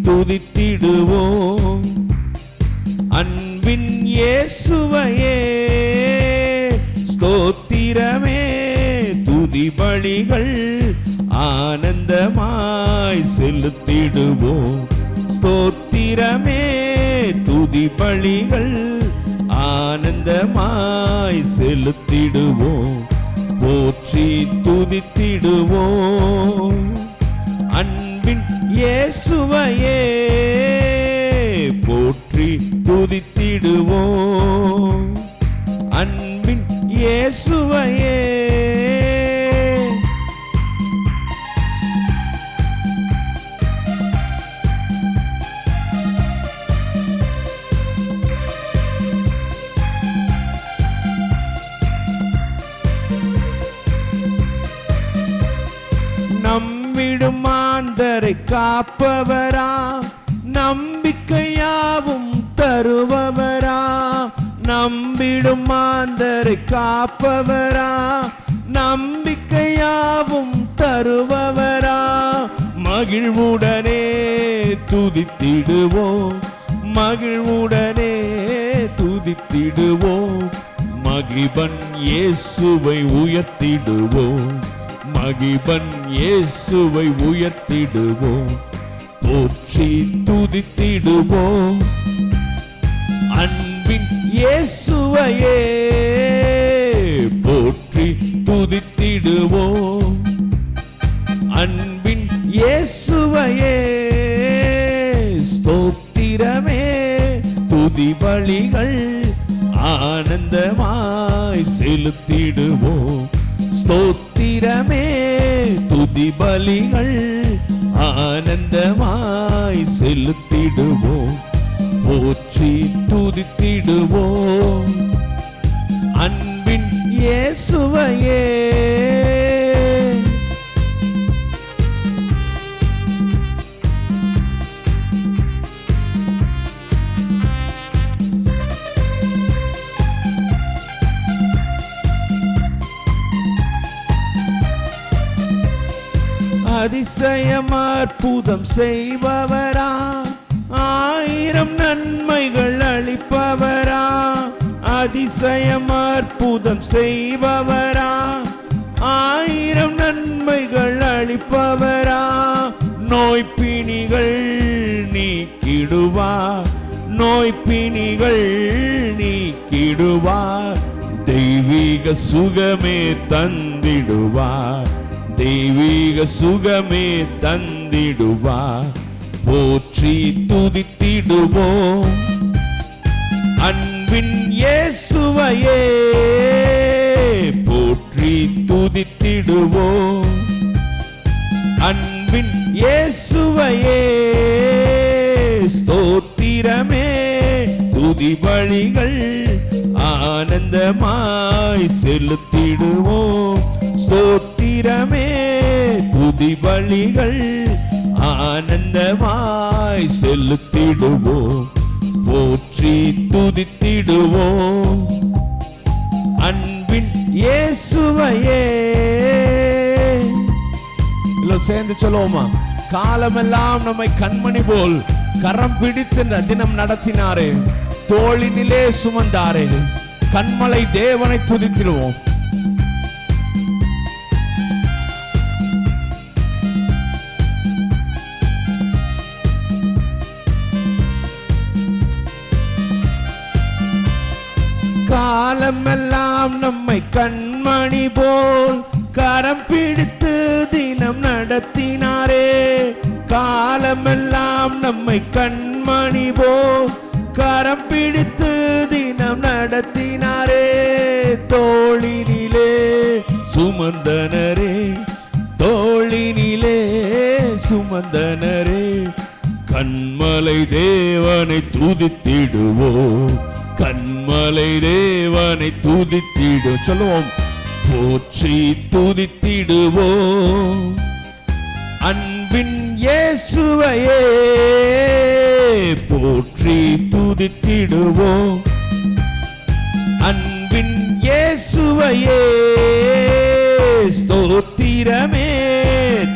துதித்திடுவோம். அன்பின் இயேசுவையே ஸ்தோத்திரமே, துதி பலிகள் ஆனந்தமாய் செலுத்திடுவோம். ஸ்தோத்திரமே, துதி பலிகள் ஆனந்தமாய் செலுத்திடுவோம். போற்றி துதித்திடுவோம். அன்பின் இயேசுவையே போற்றி துதித்திடுவோம். அன்பின் இயேசுவையே நம்மிடும் மாந்தரை காப்பவரா, நம்பிக்கையாவும் தருபவரா. நம்பிடும் மாந்தரை காப்பவரா, நம்பிக்கையாவும் தருபவரா. மகிழ்வுடனே துதித்திடுவோம், மகிழ்வுடனே துதித்திடுவோம். மகிபன் இயேசுவை உயர்த்திடுவோம், மகிபன் இயேசுவை உயர்த்திடுவோம். போற்றி துதித்திடுவோம். அன்பின் இயேசுவையே போற்றி துதித்திடுவோம். அன்பின் இயேசுவையே ஸ்தோத்திரமே, துதி பலிகள் ஆனந்தமாய் செலுத்திடுவோம். ஸ்தோத்திரமே, துதி பலிகள் ஆனந்தமாய் செலுத்திடுவோம். போற்றி துதித்திடுவோம். அன்பின் இயேசுவையே அதிசயம் அற்புதம் செய்பவரா, ஆயிரம் நன்மைகள் அளிப்பவரா. அதிசயம் அற்புதம் செய்பவரா, ஆயிரம் நன்மைகள் அளிப்பவரா. நோய்பிணிகள் நீக்கிடுவார், நோய்பிணிகள் நீக்கிடுவார். தெய்வீக சுகமே தந்திடுவார், தெய்வீக சுகமே தந்திடுவார். போற்றி துதித்திடுவோம். அன்பின் இயேசுவையே போற்றி துதித்திடுவோம். அன்பின் இயேசுவையே ஸ்தோத்திரமே, துதி பலிகள் ஆனந்தமாய் செலுத்திடுவோம். ஸ்தோத்திரமே, துதி பலிகள் ஆனந்தமாய் செலுத்திடுவோம். போற்றி துதித்திடுவோம். அன்பின் இயேசுவையே சேர்ந்து சொல்லுவோமா? காலமெல்லாம் நம்மை கண்மணி போல் கரம் பிடித்து தினம் நடத்தினாரே, தோளினிலே சுமந்தாரே, கண்மலை தேவனை துதித்திடுவோம். காலமெல்லாம் நம்மை கண்மணி போல் கரம் பிடித்து தினம் நடத்தினாரே. காலமெல்லாம் நம்மை கண்மணி போல் கரம் பிடித்து தினம் நடத்தினாரே. தோளினிலே சுமந்தனரே, தோளினிலே சுமந்தனரே. கண்மலை தேவனை துதித்திடுவோம், கண்மலை தேவனை துதித்திடும். சொல்லுவோம், போற்றி துதித்திடுவோம். அன்பின் இயேசுவையே போற்றி துதித்திடுவோம். அன்பின் இயேசுவையே ஸ்தோத்திரமே,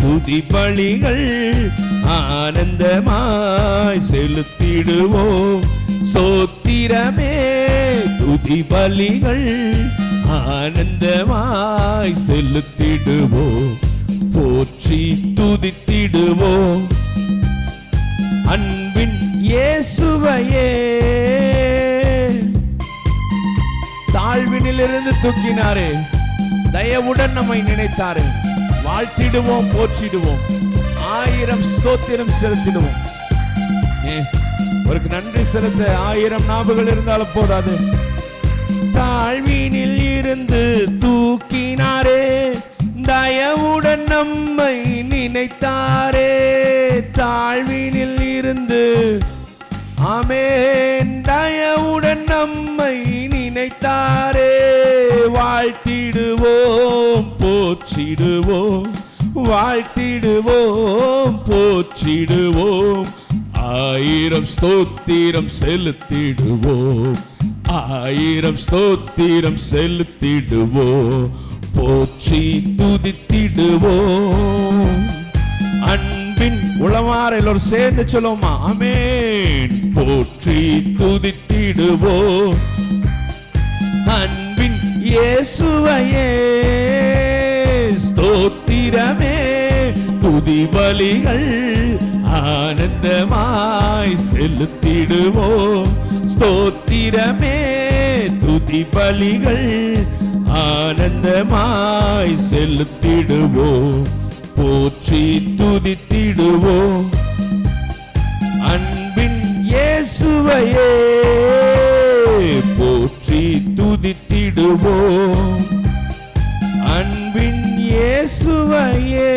துதி பலிகள் ஆனந்தமாய் செலுத்திடுவோம். சோத்திரமே துதி பலிகள் ஆனந்தமாய் செலுத்திடுவோம். போற்றி துதித்திடுவோம் அன்பின் இயேசுவையே. தாழ்வினிலிருந்து தூக்கினாரே, தயவுடன் நம்மை நினைத்தாரே. வாழ்த்திடுவோம், போற்றிடுவோம், 1000 ஸ்தோத்திரம் செலுத்திடுவோம். அவருக்கு நன்றி செலுத்த 1000 நாவுகள் இருந்தாலும் போதாது. தாழ்வினில் இருந்து தூக்கினாரே, தயவுடன் நம்மை நினைத்தாரே. தாழ்வினில் இருந்து ஆமென், தயவுடன் நம்மை நினைத்தாரே. வாழ்த்திடுவோம், போற்றிடுவோம், வாழ்த்திடுவோம், போற்றிடுவோம், 1000 ஸ்தோத்திரம் செலுத்திடுவோம், 1000 ஸ்தோத்திரம் செலுத்திடுவோம். போற்றி துதித்திடுவோம் அன்பின் உளமாற. எல்லோரும் சேர்ந்து சொல்லுவோமா? ஆமென். போற்றி துதித்திடுவோம் அன்பின் இயேசுவையே. ஸ்தோத்திரமே துதி பலிகள் ஆனந்தமாய் செலுத்திடுவோம். ஸ்தோத்திரமே துதி பலிகள் ஆனந்தமாய் செலுத்திடுவோம். போற்றி துதித்திடுவோம் அன்பின் இயேசுவையே. போற்றி துதித்திடுவோம் அன்பின் இயேசுவையே.